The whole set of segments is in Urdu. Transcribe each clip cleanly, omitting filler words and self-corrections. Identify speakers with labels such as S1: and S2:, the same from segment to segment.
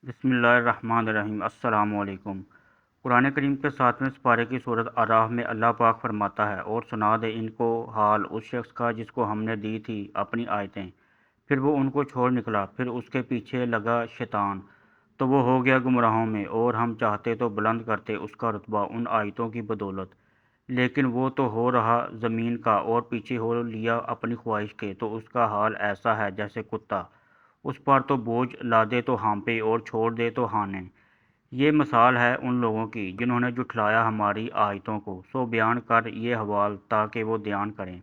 S1: بسم اللہ الرحمن الرحیم۔ السلام علیکم۔ قرآن کریم کے 7ویں سپارے کی سورۃ اعراف میں اللہ پاک فرماتا ہے، اور سنا دے ان کو حال اس شخص کا جس کو ہم نے دی تھی اپنی آیتیں، پھر وہ ان کو چھوڑ نکلا، پھر اس کے پیچھے لگا شیطان، تو وہ ہو گیا گمراہوں میں، اور ہم چاہتے تو بلند کرتے اس کا رتبہ ان آیتوں کی بدولت، لیکن وہ تو ہو رہا زمین کا اور پیچھے ہو لیا اپنی خواہش کے، تو اس کا حال ایسا ہے جیسے کتا، اس پر تو بوجھ لادے تو ہانپے اور چھوڑ دے تو ہانے۔ یہ مثال ہے ان لوگوں کی جنہوں نے جھٹلایا ہماری آیتوں کو، سو بیان کر یہ حوال تاکہ وہ دھیان کریں۔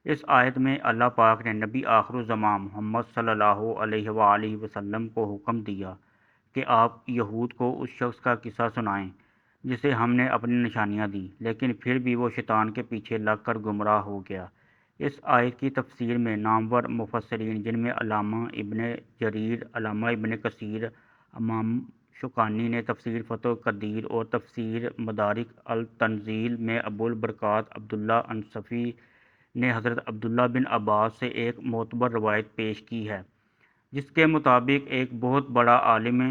S1: اس آیت میں اللہ پاک نے نبی آخر الزمان محمد صلی اللہ علیہ وآلہ وسلم کو حکم دیا کہ آپ یہود کو اس شخص کا قصہ سنائیں جسے ہم نے اپنی نشانیاں دیں، لیکن پھر بھی وہ شیطان کے پیچھے لگ کر گمراہ ہو گیا۔ اس آیت کی تفسیر میں نامور مفسرین جن میں علامہ ابن جریر، علامہ ابن کثیر، امام شوکانی نے تفسیر فتح القدیر اور تفسیر مدارک التنزیل میں ابو البرکات عبداللہ انصفی نے حضرت عبداللہ بن عباس سے ایک معتبر روایت پیش کی ہے، جس کے مطابق ایک بہت بڑا عالم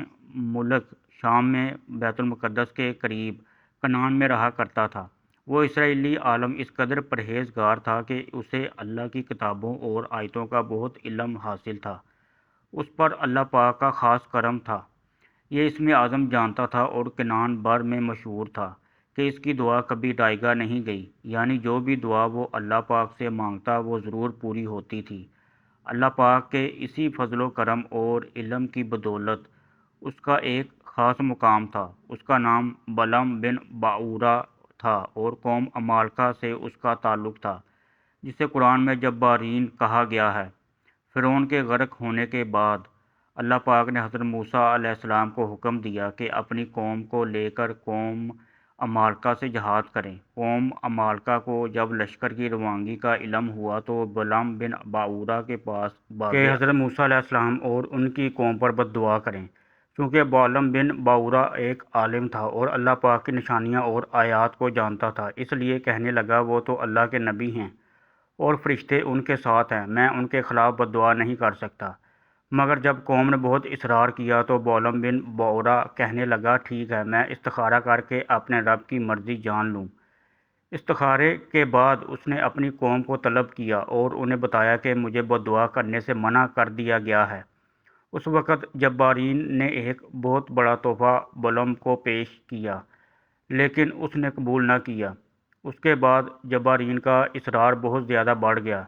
S1: ملک شام میں بیت المقدس کے قریب کنعان میں رہا کرتا تھا۔ وہ اسرائیلی عالم اس قدر پرہیزگار تھا کہ اسے اللہ کی کتابوں اور آیتوں کا بہت علم حاصل تھا۔ اس پر اللہ پاک کا خاص کرم تھا۔ یہ اسم اعظم جانتا تھا اور کنعان بھر میں مشہور تھا کہ اس کی دعا کبھی ڈائیگا نہیں گئی، یعنی جو بھی دعا وہ اللہ پاک سے مانگتا وہ ضرور پوری ہوتی تھی۔ اللہ پاک کے اسی فضل و کرم اور علم کی بدولت اس کا ایک خاص مقام تھا۔ اس کا نام بلعم بن باعورہ تھا اور قوم عمالقہ سے اس کا تعلق تھا، جسے قرآن میں جبارین کہا گیا ہے۔ فرعون کے غرق ہونے کے بعد اللہ پاک نے حضرت موسیٰ علیہ السلام کو حکم دیا کہ اپنی قوم کو لے کر قوم عمالقہ سے جہاد کریں۔ قوم عمالقہ کو جب لشکر کی روانگی کا علم ہوا تو وہ بلعم بن باعورہ کے پاس بھاگے کہ حضرت موسیٰ علیہ السلام اور ان کی قوم پر بد دعا کریں، چونکہ بلعم بن باعورہ ایک عالم تھا اور اللہ پاک کی نشانیاں اور آیات کو جانتا تھا، اس لیے کہنے لگا وہ تو اللہ کے نبی ہیں اور فرشتے ان کے ساتھ ہیں، میں ان کے خلاف بد دعا نہیں کر سکتا۔ مگر جب قوم نے بہت اصرار کیا تو بلعم بن باعورہ کہنے لگا ٹھیک ہے، میں استخارہ کر کے اپنے رب کی مرضی جان لوں۔ استخارے کے بعد اس نے اپنی قوم کو طلب کیا اور انہیں بتایا کہ مجھے بد دعا کرنے سے منع کر دیا گیا ہے۔ اس وقت جبارین نے ایک بہت بڑا تحفہ بلعم کو پیش کیا، لیکن اس نے قبول نہ کیا۔ اس کے بعد جبارین کا اصرار بہت زیادہ بڑھ گیا۔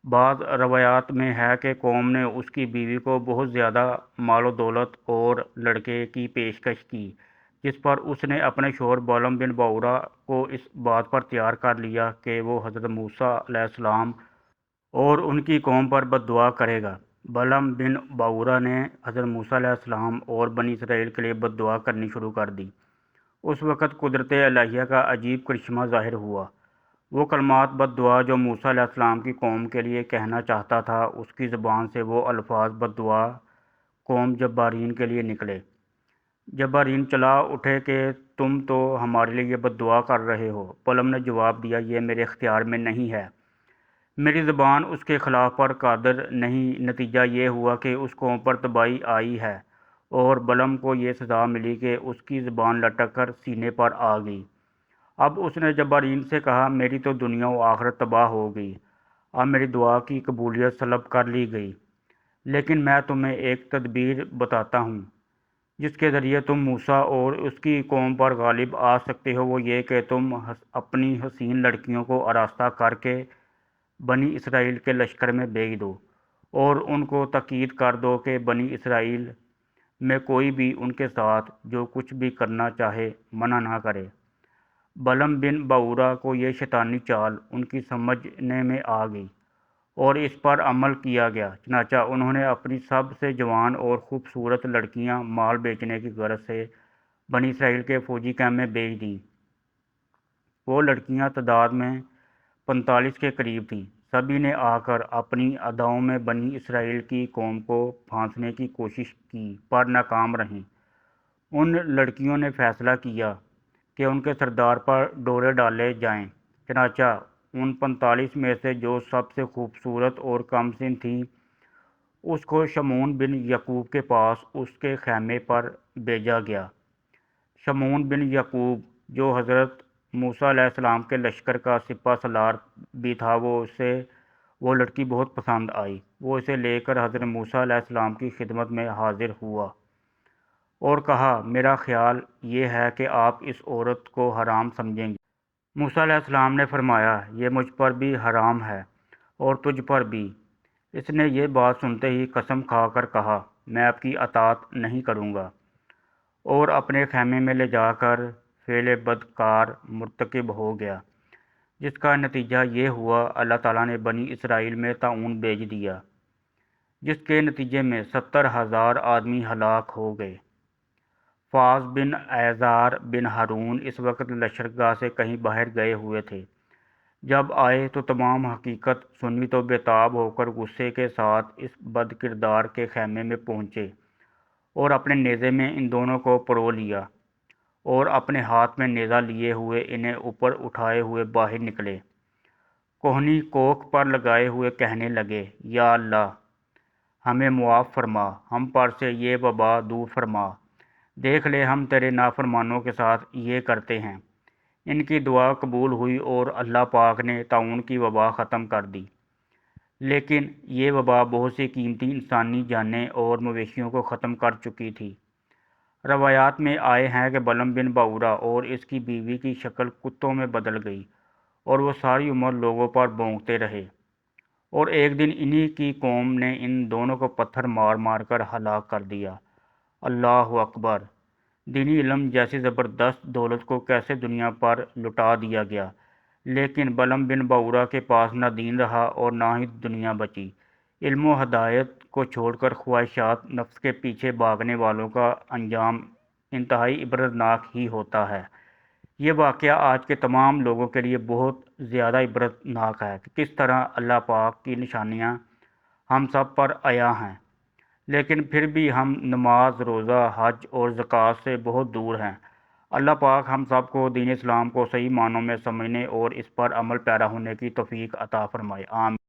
S1: بعض روایات میں ہے کہ قوم نے اس کی بیوی کو بہت زیادہ مال و دولت اور لڑکے کی پیشکش کی، جس پر اس نے اپنے شوہر بلعم بن باعورہ کو اس بات پر تیار کر لیا کہ وہ حضرت موسیٰ علیہ السلام اور ان کی قوم پر بد دعا کرے گا۔ بلعم بن باعورہ نے حضرت موسیٰ علیہ السلام اور بنی اسرائیل کے لیے بد دعا کرنی شروع کر دی۔ اس وقت قدرت الہیہ کا عجیب کرشمہ ظاہر ہوا۔ وہ کلمات بد دعا جو موسیٰ علیہ السلام کی قوم کے لیے کہنا چاہتا تھا، اس کی زبان سے وہ الفاظ بد دعا قوم جبارین کے لیے نکلے۔ جبارین چلا اٹھے کہ تم تو ہمارے لیے بد دعا کر رہے ہو۔ بلعم نے جواب دیا یہ میرے اختیار میں نہیں ہے، میری زبان اس کے خلاف پر قادر نہیں۔ نتیجہ یہ ہوا کہ اس قوم پر تباہی آئی ہے اور بلعم کو یہ سزا ملی کہ اس کی زبان لٹک کر سینے پر آ گئی۔ اب اس نے جبارین سے کہا میری تو دنیا و آخرت تباہ ہو گئی، اب میری دعا کی قبولیت سلب کر لی گئی، لیکن میں تمہیں ایک تدبیر بتاتا ہوں جس کے ذریعے تم موسیٰ اور اس کی قوم پر غالب آ سکتے ہو۔ وہ یہ کہ تم اپنی حسین لڑکیوں کو آراستہ کر کے بنی اسرائیل کے لشکر میں بھیج دو اور ان کو تاکید کر دو کہ بنی اسرائیل میں کوئی بھی ان کے ساتھ جو کچھ بھی کرنا چاہے منع نہ کرے۔ بلعم بن باعورہ کو یہ شیطانی چال ان کی سمجھنے میں آ گئی اور اس پر عمل کیا گیا، چنانچہ انہوں نے اپنی سب سے جوان اور خوبصورت لڑکیاں مال بیچنے کی غرض سے بنی اسرائیل کے فوجی کیمپ میں بھیج دیں۔ وہ لڑکیاں تعداد میں 45 کے قریب تھیں۔ سبھی نے آ کر اپنی اداؤں میں بنی اسرائیل کی قوم کو پھانسنے کی کوشش کی پر ناکام رہیں۔ ان لڑکیوں نے فیصلہ کیا کہ ان کے سردار پر ڈورے ڈالے جائیں، چنانچہ ان 45 میں سے جو سب سے خوبصورت اور کم سن تھیں اس کو شمعون بن یعقوب کے پاس اس کے خیمے پر بھیجا گیا۔ شمعون بن یعقوب جو حضرت موسیٰ علیہ السلام کے لشکر کا سپہ سالار بھی تھا، وہ لڑکی بہت پسند آئی۔ وہ اسے لے کر حضرت موسیٰ علیہ السلام کی خدمت میں حاضر ہوا اور کہا، میرا خیال یہ ہے کہ آپ اس عورت کو حرام سمجھیں گے۔ موسیٰ علیہ السلام نے فرمایا، یہ مجھ پر بھی حرام ہے اور تجھ پر بھی۔ اس نے یہ بات سنتے ہی قسم کھا کر کہا، میں آپ کی اطاعت نہیں کروں گا، اور اپنے خیمے میں لے جا کر فعل بدکار مرتکب ہو گیا، جس کا نتیجہ یہ ہوا اللہ تعالیٰ نے بنی اسرائیل میں طاعون بھیج دیا، جس کے نتیجے میں 70,000 آدمی ہلاک ہو گئے۔ فاض بن ایزار بن ہارون اس وقت لشکرگاہ سے کہیں باہر گئے ہوئے تھے۔ جب آئے تو تمام حقیقت سنی تو بے تاب ہو کر غصے کے ساتھ اس بد کردار کے خیمے میں پہنچے اور اپنے نیزے میں ان دونوں کو پرو لیا اور اپنے ہاتھ میں نیزہ لیے ہوئے انہیں اوپر اٹھائے ہوئے باہر نکلے۔ کوہنی کوکھ پر لگائے ہوئے کہنے لگے، یا اللہ، ہمیں معاف فرما، ہم پر سے یہ وبا دور فرما، دیکھ لے ہم تیرے نافرمانوں کے ساتھ یہ کرتے ہیں۔ ان کی دعا قبول ہوئی اور اللہ پاک نے طاعون کی وبا ختم کر دی، لیکن یہ وبا بہت سی قیمتی انسانی جانیں اور مویشیوں کو ختم کر چکی تھی۔ روایات میں آئے ہیں کہ بلعم بن باورا اور اس کی بیوی کی شکل کتوں میں بدل گئی اور وہ ساری عمر لوگوں پر بھونکتے رہے، اور ایک دن انہی کی قوم نے ان دونوں کو پتھر مار مار کر ہلاک کر دیا۔ اللہ اکبر! دینی علم جیسی زبردست دولت کو کیسے دنیا پر لٹا دیا گیا، لیکن بلعم بن باورا کے پاس نہ دین رہا اور نہ ہی دنیا بچی۔ علم و ہدایت کو چھوڑ کر خواہشات نفس کے پیچھے بھاگنے والوں کا انجام انتہائی عبرتناک ہی ہوتا ہے۔ یہ واقعہ آج کے تمام لوگوں کے لیے بہت زیادہ عبرتناک ہے کہ کس طرح اللہ پاک کی نشانیاں ہم سب پر عیاں ہیں، لیکن پھر بھی ہم نماز، روزہ، حج اور زکوٰۃ سے بہت دور ہیں۔ اللہ پاک ہم سب کو دین اسلام کو صحیح معنوں میں سمجھنے اور اس پر عمل پیرا ہونے کی توفیق عطا فرمائے، آمین۔